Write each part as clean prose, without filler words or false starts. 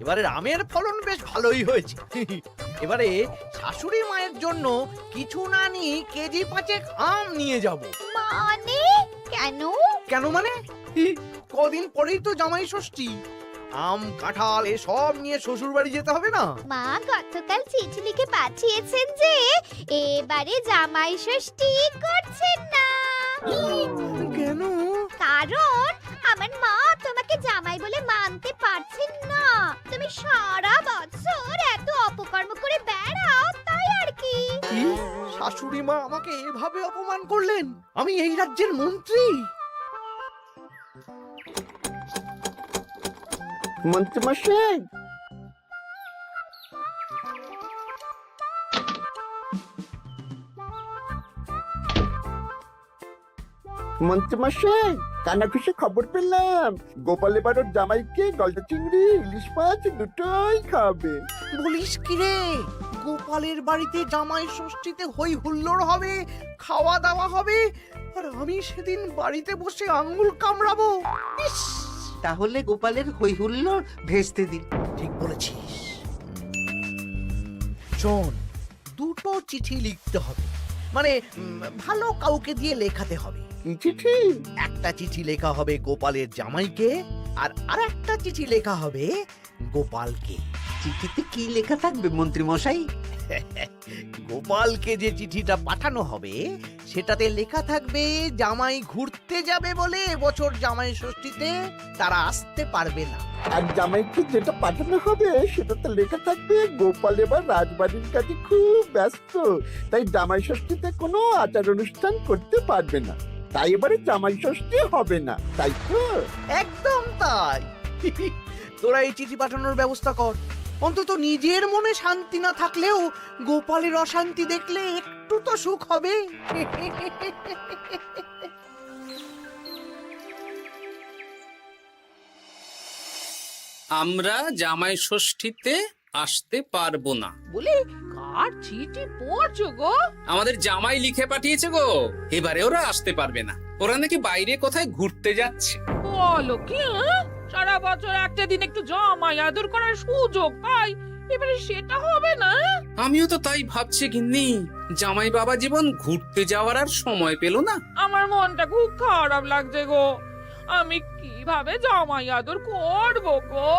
এবারে আমের ফলন বেশ ভালোই হয়েছে। এবারে শাশুড়ি মায়ের জন্য কিছু না নি কেজি 5 আম নিয়ে যাব। মানে কেন? কেন মানে? কদিন পরেই তো জামাই ষষ্ঠী। আম কাঁঠাল এসব নিয়ে শ্বশুর বাড়ি যেতে হবে না? মা গতকাল চিঠি লিখে পাঠিয়েছেন যে এবারে জামাই ষষ্ঠী করছেন না। কেন? কারণ আমার মা তোমাকে জামাই বলে মানতে পারছেন না। তুমি সারা বছর এত অপকর্ম করে বেড়াও, তাই আর কি। কি? শাশুড়ি মা আমাকে এভাবে অপমান করলেন? আমি এই রাজ্যের মন্ত্রী। মন্ত্রীমশাই, মন্ত্রীমশাই, কানাঘুষে খবর পেলাম গোপাল এবার ওর জামাইকে গলদা চিংড়ি ইলিশ মাছ দুটোই খাবে। বলিস কি রে? গোপালের বাড়িতে জামাই ষষ্ঠীতে হই হুল্লোড় হবে, খাওয়া দাওয়া হবে, আর আমি সেদিন বাড়িতে বসে আঙ্গুল কামড়াবো। ইস! তাহলে গোপালের হই হুল্লোড় ভেস্তে দিন। ঠিক বলেছিস। শোন, দুটো চিঠি লিখতে হবে, মানে ভালো কাউকে দিয়ে লেখাতে হবে। কি চিঠি? একটা চিঠি লেখা হবে গোপালের জামাইকে, আর আরেকটা চিঠি লেখা হবে গোপালকে। চিঠিতে কি লেখা থাকবে মন্ত্রী মশাই? গোপালকে যে চিঠিটা পাঠানো হবে সেটাতে লেখা থাকবে জামাই ঘুরতে যাবে বলে এবছর জামাই ষষ্ঠীতে তারা আসতে পারবে না। আর জামাইকে যেটা পাঠানো হবে সেটাতে লেখা থাকবে গোপাল এবার রাজবাড়ির কাছে খুব ব্যস্ত, তাই জামাই ষষ্ঠীতে কোনো আচার অনুষ্ঠান করতে পারবে না, তাই এবারে জামাই ষষ্ঠী হবে না, তাই তো? একদম তাই। তোরা এই চিঠি পাঠানোর ব্যবস্থা কর। অন্তত নিজের মনে শান্তি না থাকলেও গোপালের অশান্তি দেখলে একটু তো সুখ হবে। আমরা জামাই ষষ্ঠীতে আসতে পারবো না বলে কার চিঠি পড়ছো গো? আমাদের জামাই লিখে পাঠিয়েছে গো, এবারে ওরা আসতে পারবে না। ওরা নাকি বাইরে কোথায় ঘুরতে যাচ্ছে। বলো কি? সারা বছর একটা দিন একটু জামাই আদর করার সুযোগ পাই, এবারে সেটা হবে না? আমিও তো তাই ভাবছি গিন্নি, জামাই বাবা জীবন ঘুরতে যাওয়ার আর সময় পেল না। আমার মনটা খুব খারাপ লাগছে গো। আমি কিভাবে জামাই আদর করবো গো?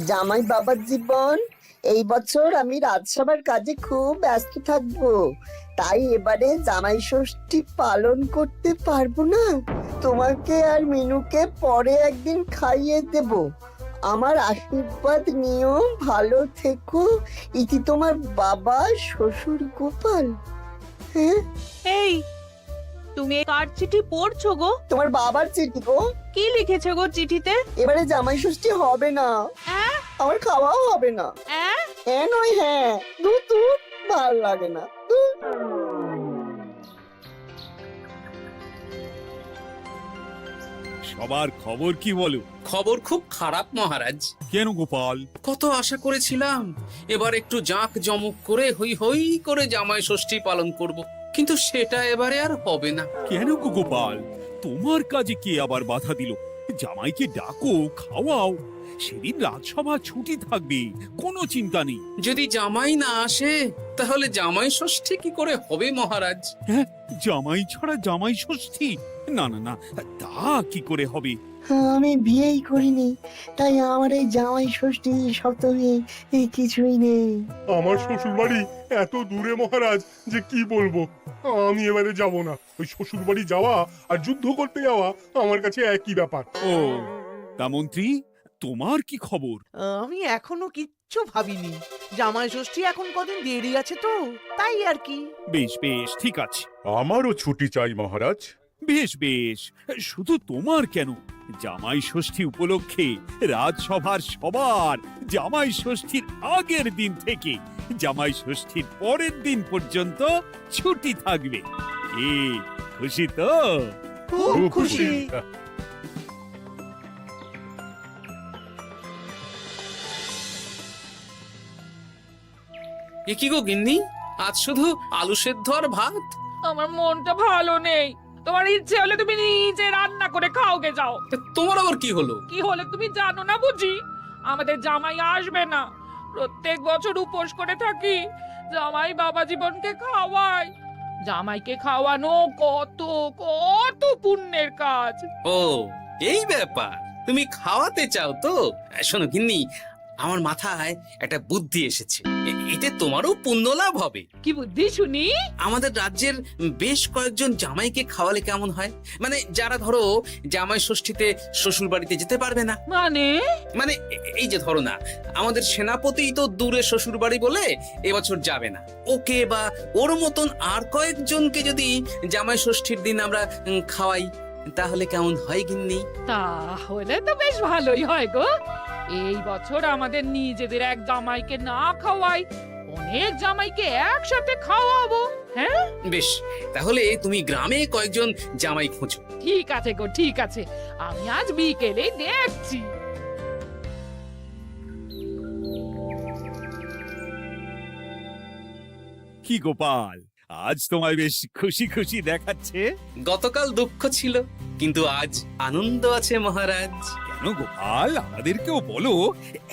জামাই বাবার জীবন, এই বছর আমি রাজসভার কাজে খুব ব্যস্ত থাকবো, তাই এবারে জামাই ষষ্ঠী পালন করতে পারবো না। তোমাকে আর মিনুকে পরে একদিন খাইয়ে দেব। আমার আশীর্বাদ নিও, ভালো থেকো। ইতি তোমার বাবা শ্বশুর গোপাল। হ্যাঁ, এই তুমি কার চিঠি পড়ছো গো? তোমার বাবার চিঠি গো। কি লিখেছে গো চিঠিতে? এবারে জামাই ষষ্ঠী হবে না, আমার খাওয়াও হবে না। হ্যাঁ নয় হ্যাঁ, দূর দূর, ভাল লাগে না। সবার খবর কি বলো? খবর খুব খারাপ মহারাজ। কেন গোপাল? কত আশা করেছিলাম এবার একটু জাঁক জমক করে হই হই করে জামাই ষষ্ঠী পালন করব, কিন্তু সেটা এবারে আর হবে না। কেন গো গোপাল, তোমার কাজে কে আবার বাধা দিল? জামাইকে ডাকো, খাওয়াও, সেদিন রাজসভা ছুটি থাকবে, কোনো চিন্তা নেই। যদি জামাই না আসে তাহলে জামাই ষষ্ঠী কি করে হবে মহারাজ? হ্যাঁ, জামাই ছাড়া জামাই ষষ্ঠী? না না না, তা কি করে হবে? আমি বিয়েই করিনি, তাই আমার এই জামাই ষষ্ঠী সপ্তমী এই কিছুই নেই। আমার শ্বশুর বাড়ি এত দূরে মহারাজ যে কি বলবো। আমি এবারে যাব না। ওই শ্বশুর বাড়ি যাওয়া আর যুদ্ধ করতে যাওয়া আমার কাছে একই ব্যাপার। ও, তা মন্ত্রী, তোমার কি খবর? আমি এখনো কিচ্ছু ভাবিনি। জামাই ষষ্ঠী এখন কদিন দেরি আছে তো, তাই আর কি। বেশ বেশ, ঠিক আছে। আমারও ছুটি চাই মহারাজ। বেশ বেশ, শুধু তোমার কেন, জামাই ষষ্ঠী উপলক্ষে রাজসভার সবার জামাই ষষ্ঠীর আগের দিন থেকে জামাই ষষ্ঠীর পরের দিন পর্যন্ত ছুটি থাকবে। কি খুশি তো? খুব খুশি। এ কি গো গিন্নি, আজ শুধু আলু সেদ্ধ আর ভাত। আমার মনটা ভালো নেই। তোমার ইচ্ছে হলে তুমি নিজে রান্না করে খাওগে যাও। তা তোমার আবার কি হলো? কি হলে তুমি জানো না বুঝি? আমাদের জামাই আসবে না। প্রত্যেক বছর উপোস করে থাকি, জামাই বাবা জীবনকে খাওয়ায়। জামাইকে খাওয়ানো কত কত পুণ্যের কাজ। ও এই ব্যাপার, তুমি খাওয়াতে চাও তো? শোনো গিন্নি, আমার মাথায় একটা বুদ্ধি এসেছে। এতে তোমারও পুণ্য লাভ হবে। কি বুদ্ধি শুনি? আমাদের রাজ্যের বেশ কয়েকজন জামাইকে খাওয়ালে কেমন হয়? মানে যারা ধরো জামাই ষষ্ঠীতে শ্বশুর বাড়িতে যেতে পারবে না। মানে মানে এই যে ধরো না, আমাদের সেনাপতি তো দূরে শ্বশুর বাড়ি বলে এবছর যাবে না। ওকে বা ওর মতন আর কয়েকজনকে যদি জামাই ষষ্ঠীর দিন আমরা খাওয়াই, তাহলে কেমন হয় গিন্নি? তাহলে তো বেশ ভালোই হয় গো। এই বছর আমাদের নিজেদের এক জামাইকে না খাওয়াই, অনেক জামাইকে একসাথে খাওয়াবো। হ্যাঁ বেশ, তাহলে তুমি গ্রামে কয়েকজন জামাই খোঁজো। ঠিক আছে গো, ঠিক আছে। আমি আজ বিকেলেই দেখছি। কি গোপাল, আজ তোমায় বেশ খুশি খুশি দেখাচ্ছে। গতকাল দুঃখ ছিল, কিন্তু আজ আনন্দ আছে মহারাজ। কেন গোপাল, আমাদেরকেও বলো,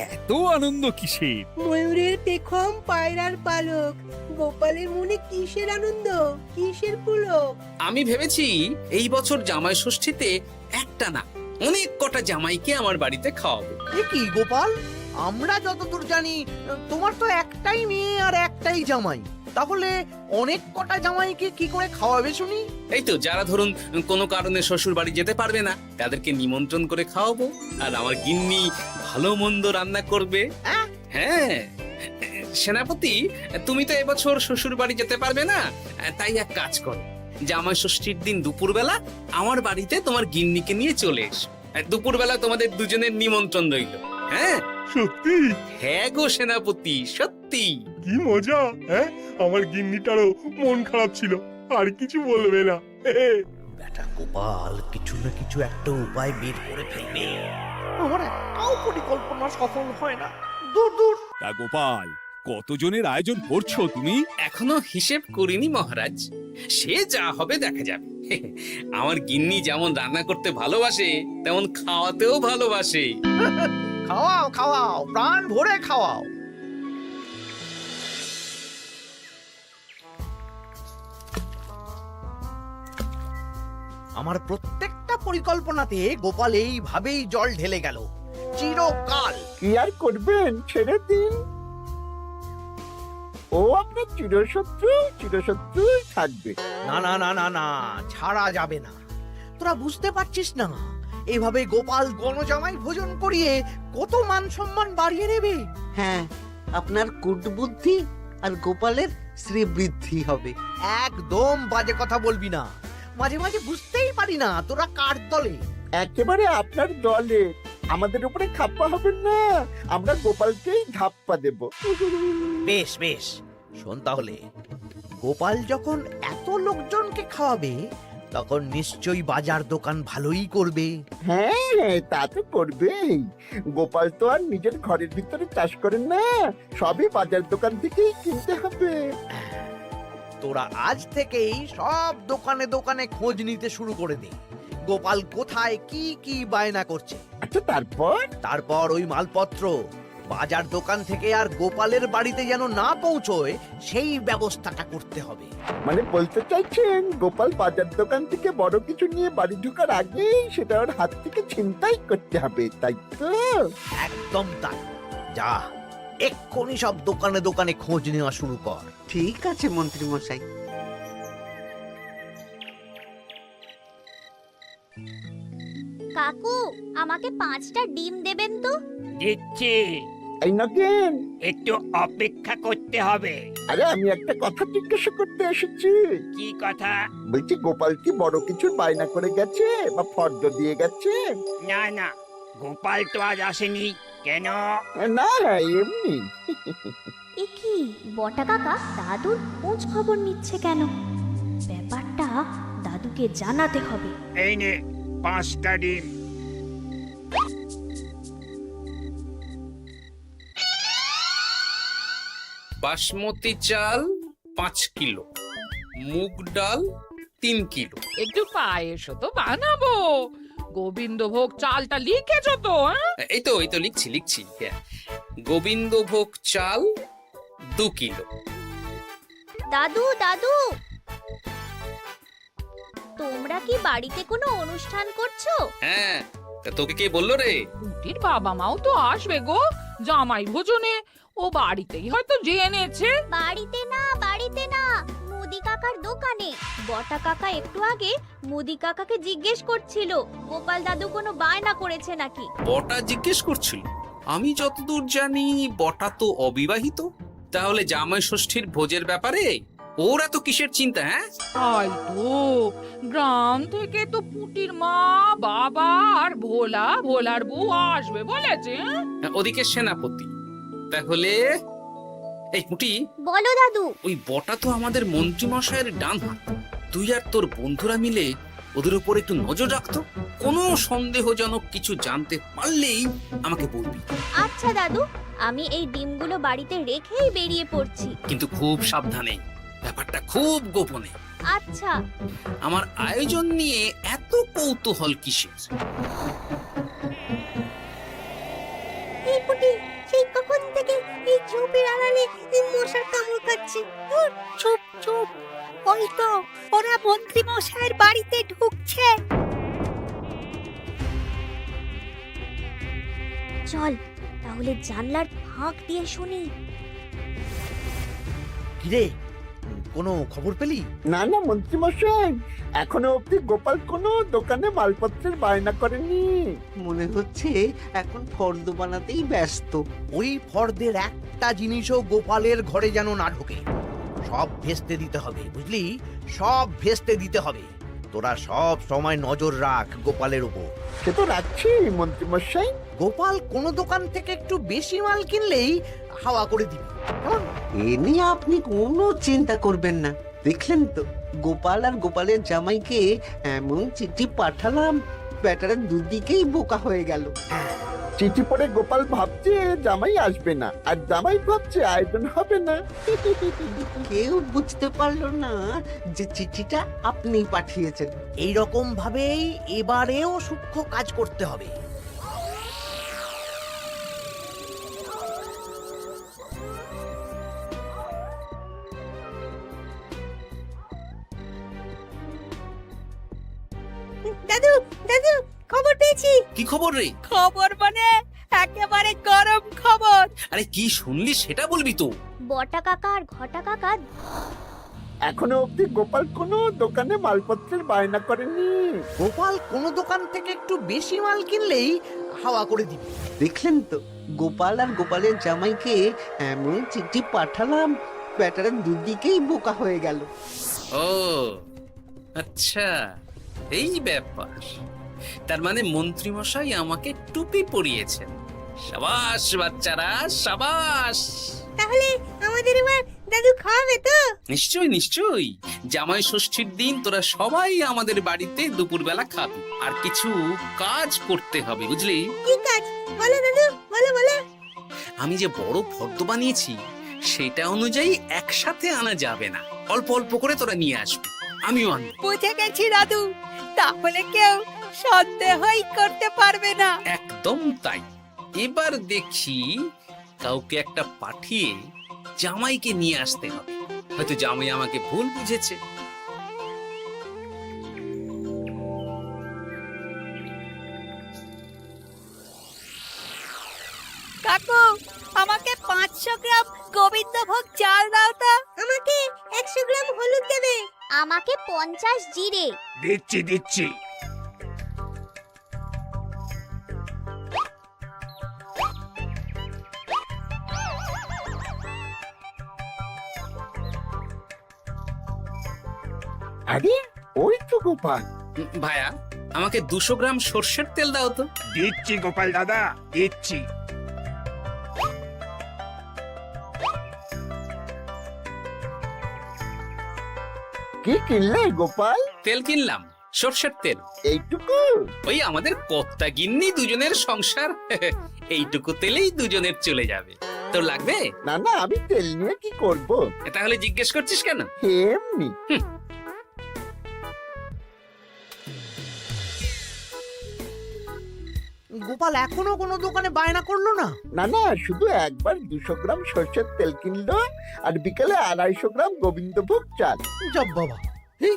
এত আনন্দ কিসের? ময়ূরের পেখম পায়রার পালক, গোপালের মনে কিসের আনন্দ, কিসের পুলক? আমি ভেবেছি এই বছর জামাই ষষ্ঠীতে একটা না অনেক কটা জামাইকে আমার বাড়িতে খাওয়াবো। এ কি গোপাল, আমরা যতদূর জানি তোমার তো একটাই মেয়ে আর একটাই জামাই, তাহলে অনেক কটা জামাইকে কি করে খাওয়াবে শুনি? এই তো যারা ধরুন কোনো কারণে শ্বশুর বাড়ি যেতে পারবে না, তাদেরকে নিমন্ত্রণ করে খাওয়াবো। আর আমার গিন্নি ভালো মন্দ রান্না করবে। হ্যাঁ সেনাপতি, তুমি তো এবছর শ্বশুর বাড়ি যেতে পারবে না, তাই এক কাজ করো, জামাই ষষ্ঠীর দিন দুপুরবেলা আমার বাড়িতে তোমার গিন্নিকে নিয়ে চলে এসো। দুপুরবেলা তোমাদের দুজনের নিমন্ত্রণ রইল। হ্যাঁ সত্যি? হ্যাঁ গো সেনাপতি, সত্যি। কি মজা! হ্যাঁ, আমার গিন্নিটারও মন খারাপ ছিল, আর কিছু বলবে না। বেটা গোপাল কিছু না কিছু একটা উপায় বের করে ফেলবে। আমার একটাও পরিকল্পনা সফল হয় না। দূর দূর। তা গোপাল, কতজনের আয়োজন করছো তুমি? এখনো হিসেব করিনি মহারাজ, সে যা হবে দেখা যাবে। আমার গিন্নি যেমন রান্না করতে ভালোবাসে, তেমন খাওয়াতেও ভালোবাসে। খাওয়াও খাওয়াও, প্রাণ ভরে খাওয়াও। আমার প্রত্যেকটা পরিকল্পনাতে গোপাল এইভাবেই জল ঢেলে গেল চিরকাল। কি আর করবেন, ছেড়ে দিন। ও আপনার চিরশত্রু থাকবে। না না না না না, ছাড়া যাবে না। তোরা বুঝতে পারছিস না, এভাবে গোপাল গণজামাই ভোজন করিয়ে কত মান সম্মান বাড়িয়ে নেবে। হ্যাঁ, আপনার কূটবুদ্ধি আর গোপালের শ্রীবৃদ্ধি হবে। একদম বাজে কথা বলবি না। মাঝে মাঝে বুঝতেই পারি না তোরা কার দলে। একেবারে আপনার দলে। আমাদের উপরে খাপ্পা হবেন না, আমরা গোপালকেই ধাপ্পা দেব। বেশ বেশ, শোন তাহলে, গোপাল যখন এত লোকজনকে খাওয়াবে, তখন নিশ্চয়ই বাজার দোকান ভালোই করবে। হ্যাঁ, তা তো করবেই। গোপাল তো আর নিজের ঘরের ভিতরে চাষ করেন না, সবই বাজার দোকান থেকেই কিনতে হবে। তোরা আজ থেকেই সব দোকানে দোকানে খোঁজ নিতে শুরু করে দে, গোপাল কোথায় কি কি বায়না করছে। আচ্ছা, তারপর ওই মালপত্র বাজার দোকান থেকে আর গোপালের বাড়িতে যেন না পৌঁছয়, সেই ব্যবস্থাটা করতে হবে। মানে বলতে চাইছেন গোপাল বাজার দোকান থেকে বড় কিছু নিয়ে বাড়ি ঢোকার আগেই সেটা ওর হাত থেকে ছিনতাই করতে হবে, তাই তো? একদম তাই। যা, এক্ষুনি সব দোকানে দোকানে খোঁজ নেওয়া শুরু কর। ঠিক আছে মন্ত্রী মশাই। কাকু, আমাকে 5টা ডিম দেবেন তো? দিচ্ছি, এই নগেন, একটু অপেক্ষা করতে হবে। আরে আমি একটা কথা জিজ্ঞাসা করতে এসেছি। কি কথা? বলছি, গোপাল কি বড় কিছুর বায়না করে গেছে বা ফর্দ দিয়ে গেছে? না না, গোপাল তো আজ আসেনি। কেন? না, এমনি। এ কি, বটা কাকা দাদুর খোঁজ খবর নিচ্ছে কেন? ব্যাপারটা দাদুকে জানাতে হবে। এই নে 5টা ডিম। বাসমতি চাল 5 কিলো, মুগ ডাল 3 কিলো। একটু পায়েসও তো বানাবো। গোবিন্দভোগ চালটা লিখেছো তো? এই তো লিখছি। হ্যাঁ, গোবিন্দভোগ চাল 2 কিলো। দাদু দাদু, তোমরা কি বাড়িতে কোনো অনুষ্ঠান করছো? হ্যাঁ, তা তোকে কে বললো রে? পুটির বাবা মাও তো আসবে গো জামাই ভোজনে। ও বাড়িতেই হয়তো জেনেছে। বাড়িতে না, মুদি কাকার দোকানে। বটা কাকা একটু আগে মুদি কাকাকে জিজ্ঞেস করছিল গোপাল দাদু কোনো বায়না করেছে নাকি। বটা জিজ্ঞেস করছিল? আমি যতদূর জানি বটা তো অবিবাহিত। তাহলে জামাই ষষ্ঠীর ভোজের ব্যাপারে ওরা তো কিসের চিন্তা? হ্যাঁ, তাই তো, গ্রাম থেকে তো পুটির মা, বাবা আর ভোলার বউ আসবে বলেছে। ওদিকে সেনাপতি। তাহলে এই পুটি, বলো দাদু। ওই বটা তো আমাদের মন্ত্রী মশাইয়ের ডান হাত। তুই আর তোর বন্ধুরা মিলে ওদের উপর একটু নজর রাখতো। কোনো সন্দেহজনক কিছু জানতে পারলেই আমাকে বলবি। আচ্ছা দাদু, আমি এই ডিমগুলো বাড়িতে রেখেই বেরিয়ে পড়ছি। কিন্তু খুব সাবধানে, ব্যাপারটা খুব গোপনে। আচ্ছা। আমার আয়োজন নিয়ে এত কৌতূহল কিসের? এই পুটি, সেই কখন থেকে এই ঝোপের আড়ালে এই মশার কামড় খাচ্ছে। চুপ চুপ, ওই তো ওরা মন্ত্রী মশাইয়ের বাড়িতে ঢুকছে। চল তাহলে জানলার ফাঁক দিয়ে শুনি। কিরে, কোনো খবর পেলি? না মন্ত্রী মশাই, এখনো অব্দি গোপাল কোনো দোকানে মালপত্রের বায়না করেনি। মনে হচ্ছে এখন ফর্দ বানাতেই ব্যস্ত। ওই ফর্দের একটা জিনিসও গোপালের ঘরে যেন না ঢোকে। সব ভেস্তে দিতে হবে, বুঝলি? সব ভেস্তে দিতে হবে। তোরা সব সময় নজর রাখ গোপালের উপর। সে তো রাখছি মন্ত্রী মশাই। গোপাল কোনো দোকান থেকে একটু বেশি মাল কিনলেই হাওয়া করে দিবি, কেমন? এ নিয়ে আপনি কোনো চিন্তা করবেন না। দেখলেন তো, গোপাল আর গোপালের জামাইকে এমন চিঠি পাঠালাম, ব্যাটারা দুদিকেই বোকা হয়ে গেল। চিঠি পড়ে গোপাল ভাবছে জামাই আসবে না, আর জামাই ভাবছে আয়োজন হবে না। কেউ বুঝতে পারলো না যে চিঠিটা আপনি পাঠিয়েছেন। এইরকম ভাবেই এবারেও সূক্ষ্ম কাজ করতে হবে। দাদু দাদু, খবর পেয়েছি। কি খবর রে? খবর মানে একেবারে গরম খবর। আরে কি শুনলি সেটা বলবি তো। বটা কাকা আর ঘটা কাকা এখনো অব্দি গোপাল কোনো দোকানে মালপত্রের বায়না করেনি। গোপাল কোনো দোকান থেকে একটু বেশি মাল কিনলেই হাওয়া করে দিবি। দেখলেন তো, গোপাল আর গোপালের জামাইকে এমন চিঠি পাঠালাম, ব্যাটারা দুদিকেই বোকা হয়ে গেল। ও আচ্ছা, এই ব্যাপার। তার মানে মন্ত্রী মশাই আমাকে টুপি পরিয়েছেন। সাবাস বাচ্চারা, সাবাস। তাহলে আমাদের এবার দাদু খাওয়াবে তো? নিশ্চয়ই। জামাই ষষ্ঠীর দিন তোরা সবাই আমাদের বাড়িতে দুপুরবেলা খাবি। আর কিছু কাজ করতে হবে, বুঝলি? কি কাজ? বলো দাদু, বলো। আমি যে বড় ফর্দ বানিয়েছি সেটা অনুযায়ী একসাথে আনা যাবে না, অল্প অল্প করে তোরা নিয়ে আসবি। আমিও আনবো। বুঝে গেছি দাদু, তাহলে কেউ সন্দেহই করতে পারবে না। একদম তাই। এবার দেখি কাউকে একটা পাঠিয়ে জামাইকে নিয়ে আসতে হবে। হয়তো জামাই আমাকে ভুল বুঝেছে। কাকু, আমাকে 500 গ্রাম গোবিন্দভোগ চাল দাও তো। আমাকে 100 গ্রাম হলুদ দেবে। আমাকে 50 জিরে। দিচ্ছি আরে ওই তো গোপাল। ভাইয়া, আমাকে 200 গ্রাম সর্ষের তেল দাও তো। দিচ্ছি গোপাল দাদা, দিচ্ছি। কি কিনলে গোপাল? তেল কিনলাম, সর্ষের তেল। এইটুকু? ওই আমাদের কর্তা গিন্নি দুজনের সংসার, এইটুকু তেলেই দুজনের চলে যাবে। তোর লাগবে? না না, আমি তেল নিয়ে কি করব? তাহলে জিজ্ঞেস করছিস কেন? এমনি। গোপাল এখনো কোনো দোকানে বায়না করলো না? না না, শুধু একবার 200 গ্রাম সর্ষের তেল কিনলো আর বিকেলে 250 গ্রাম গোবিন্দভোগ চাল। যাব বাবা, এই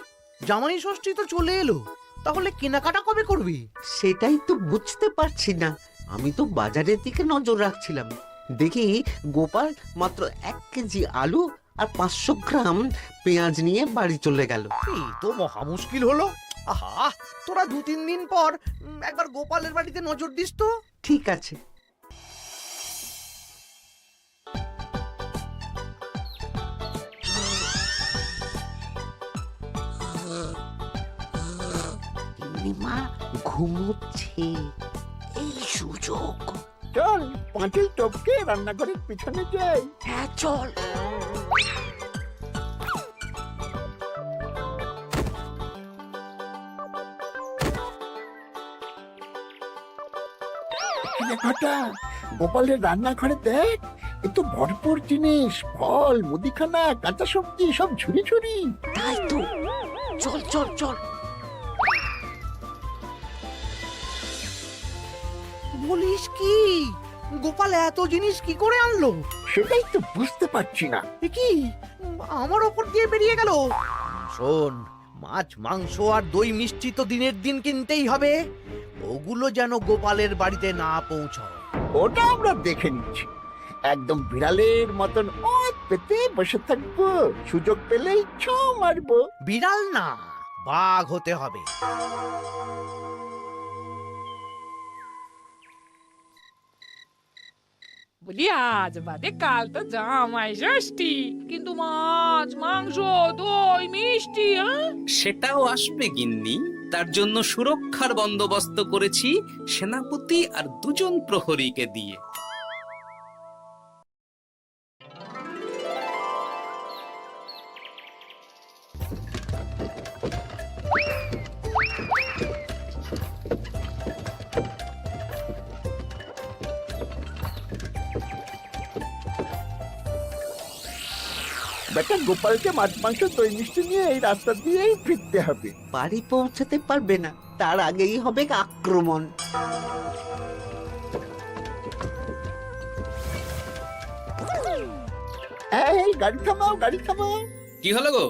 জামাই ষষ্ঠী তো চলে এলো, তাহলে কেনাকাটা কবে করবি? সেটাই তো বুঝতে পারছি না। আমি তো বাজারের দিকে নজর রাখছিলাম, দেখি গোপাল মাত্র 1 কেজি আলু আর 500 গ্রাম পেঁয়াজ নিয়ে বাড়ি চলে গেল। এই তো মহা মুশকিল হলো। আহা, তোরা 2-3 দিন পর একবার গোপালের বাড়িতে নজর দিস তো। ঠিক আছে। মা ঘুমোচ্ছে, এই সুযোগ। চল পাঁচিল টপকে রান্নাঘরের পিছনে যাই। হ্যাঁ চল। ঘটা গোপালের রান্নাঘরে দেখ, এ তো ভরপুর জিনিস, ফল, মুদিখানা, কাঁচা সবজি সব ঝুড়ি ঝুড়ি। তাই তো, চল চল চল। বলিস কি, গোপাল এত জিনিস কি করে আনলো? সেটাই তো বুঝতে পারছি না। এ কি, আমার ওপর দিয়ে বেরিয়ে গেল? শোন, মাছ মাংস আর দই মিষ্টি তো দিনের দিন কিনতেই হবে, ওগুলো যেন গোপালের বাড়িতে না পৌঁছায়। ওটা আমরা দেখে নিচ্ছি। একদম বিড়ালের মতন ওত পেতে বসে থাকবো, সুযোগ পেলেই ছো মারবো। বিড়াল না, বাঘ হতে হবে। বলি আজ বাদে কাল তো জামাই ষষ্ঠী, কিন্তু মাছ মাংস দই মিষ্টি সেটাও আসবে গিন্নি। তার জন্য সুরক্ষার বন্দোবস্ত করেছি সেনাপতি আর 2 প্রহরীকে দিয়ে। বেটা গোপালকে মাছ মাংস দই মিষ্টি নিয়ে এই রাস্তা দিয়েই ফিরতে হবে। বাড়ি পৌঁছাতে পারবে না, তার আগেই হবে আক্রমণ। এই গাড়ি থামাও, গাড়ি থামাও। কি হলো গো?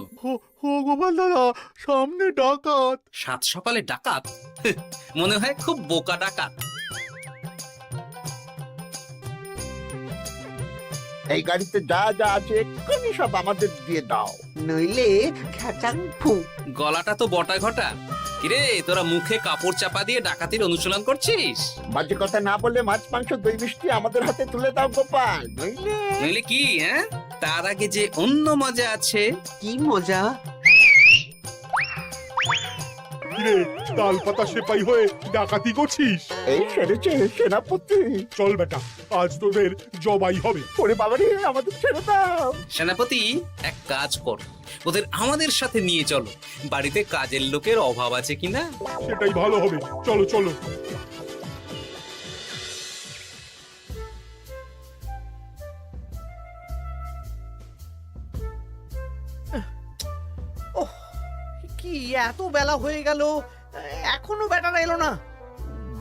ও গোপাল দাদা, সামনে ডাকাত। 7 সকালে ডাকাত? মনে হয় খুব বোকা ডাকাত। এই গাড়িতে যা যা আছে এক্ষুনি সব আমাদের দিয়ে দাও, নইলে খেচাং ফু। গলাটা তো বটা ঘটা। কিরে, তোরা মুখে কাপড় চাপা দিয়ে ডাকাতির অনুশীলন করছিস? বাজে কথা না বলে মাছ মাংস দই মিষ্টি আমাদের হাতে তুলে দাও গোপাল, নইলে। নইলে কি? হ্যাঁ, তার আগে যে অন্য মজা আছে। কি মজা? কিরে, তাল পাতা সেপাই হয়ে ডাকাতি করছিস? এই সেরেছে সেনাপতি। চল বেটা, আজ তোদের জবাই হবে। ওরে বাবারে, আমাদের ছেড়ে দাও। সেনাপতি, এক কাজ কর, ওদের আমাদের সাথে নিয়ে চলো। বাড়িতে কাজের লোকের অভাব আছে কিনা। সেটাই ভালো হবে, চলো চলো। ওহ, কি এত বেলা হয়ে গেল, এখনো বেটারা এলো না।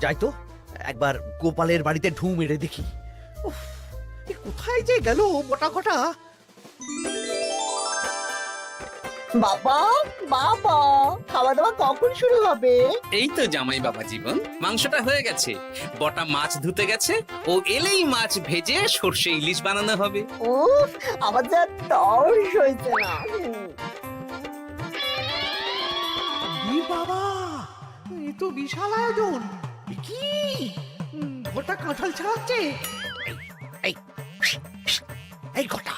যাই তো একবার গোপালের বাড়িতে ঢু মেরে দেখি। উফ, এ কোথায় যে গেল মোটা ঘটা? বাবা বাবা, খাওয়া দাওয়া কখন শুরু হবে? এই তো জামাই বাবা জীবন, মাংসটা হয়ে গেছে, বটা মাছ ধুতে গেছে, ও এলেই মাছ ভেজে সর্ষে ইলিশ বানানো হবে। উফ, আমার যা তর্স হয়েছে না। এ বাবা, এ তো বিশাল আয়োজন। এ কি, ঘটা কাঁঠাল ছাড়াচ্ছে? এই, এই ঘটা,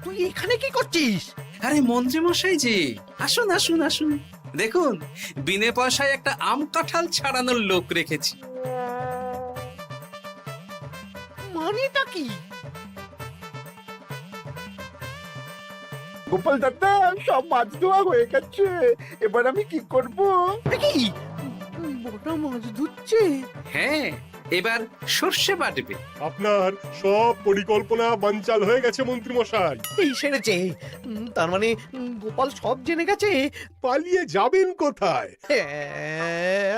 তুই এখানে কি করছিস? আরে মন্ত্রী মশাই যে, আসুন আসুন আসুন, দেখুন বিনে পয়সায় একটা আম কাঁঠাল ছাড়ানোর লোক রেখেছি। মানেটা কি? গোপাল দাদা, সব মাছ ধোয়া হয়ে গেছে, এবার আমি কি করব? এ কি, বটা মাছ ধুচ্ছে? হ্যাঁ, এবার সর্ষে বাটবে। আপনার সব পরিকল্পনা বানচাল হয়ে গেছে মন্ত্রী মশাই। এই সেরেছে। তার মানে গোপাল সব জেনে গেছে। পালিয়ে যাবেন কোথায়?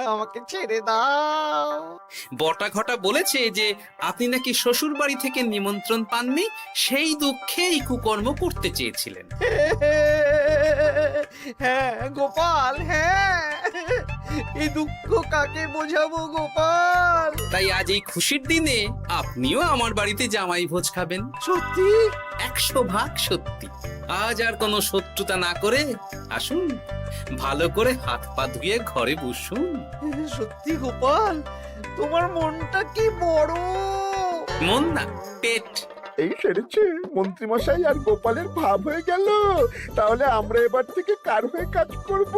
আমাকে ছেড়ে দাও। বটা ঘটা বলেছে যে আপনি নাকি শ্বশুর বাড়ি থেকে নিমন্ত্রণ পাননি, সেই দুঃখে এই কুকর্ম করতে চেয়েছিলেন। হ্যাঁ গোপাল, হ্যাঁ, এই দুঃখ কাকে বোঝাবো গোপাল? তাই আজ এই খুশির দিনে আপনিও আমার বাড়িতে জামাই ভোজ খাবেন। সত্যি? 100% সত্যি। আজ আর কোনো শত্রুতা না করে আসুন, ভালো করে হাত পা ধুয়ে ঘরে বসুন। সত্যি গোপাল, তোমার মনটা কি বড়। মন না, পেট। এই সেরেছে মন্ত্রী মশাই আর গোপালের ভাব হয়ে গেল। তাহলে আমরা এবার থেকে কার হয়ে কাজ করব?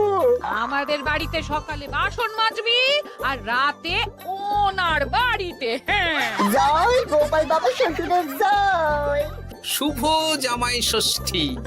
আমাদের বাড়িতে সকালে বাসন মাজবি আর রাতে ওনার বাড়িতে। হ্যাঁ, জয় গোপাল বাবা শ্বশুরের জয়। শুভ জামাই ষষ্ঠী।